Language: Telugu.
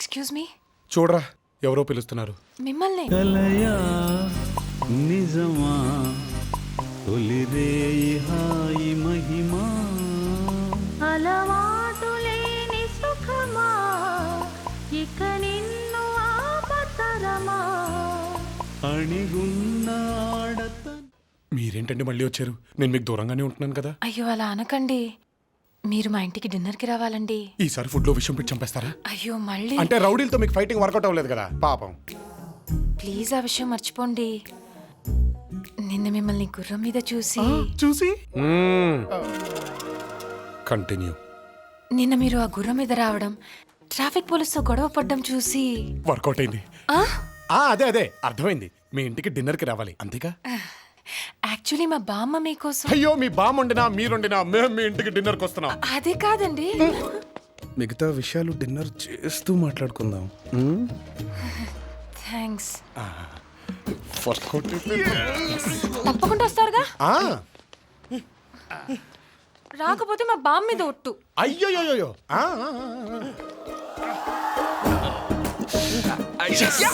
Excuse me. చూడరా ఎవరో పిలుస్తున్నారు. మిమ్మల్ని. కలయా నిజమా తొలి రేయి హాయి మహిమా అలవాటు లేని సుఖమా ఇక నిన్ను ఆపతరమా అణిగున్న ఆడత. మీరేంటండి మళ్ళీ వచ్చారు? నేను మీకు దూరంగానే ఉంటున్నాను కదా. అయ్యో అలా అనకండి. మీరు మా ఇంటికి డిన్నర్కి రావాలండి. ఈసారి ఫుడ్ లో విషయం పెట్టి చంపేస్తారా? అయ్యో మళ్ళీ. అంటే రౌడీలతో మీకు ఫైటింగ్ వర్కౌట్ అవ్వలేదు కదా పాపం. ప్లీజ్ ఆ విషయం మర్చిపోండి. నిన్న మిమ్మల్ని గుర్రం మీద చూసి కంటిన్యూ. నిన్న మీరు ఆ గుర్రం మీద రావడం, ట్రాఫిక్ పోలీసుతో గొడవ పడ్డం చూసి వర్కౌట్ అయింది. అదే అర్థమైంది. మీ ఇంటికి డిన్నర్ కి రావాలి అంతేగా? యాక్చువల్లీ మా బామ్మ మీకోసం. అయ్యో మీ బామ్మండినా మీరుండినా మేము మీ ఇంటికి డిన్నర్ కి వస్తున్నాం. అదే కాదండి. మిగతా విషయాలు డిన్నర్ చేస్తూ మాట్లాడుకుందాం. థ్యాంక్స్. తప్పకుండా వస్తారుగా. రాకపోతే మా బామ్మ మీద ఒట్టు. అయ్యో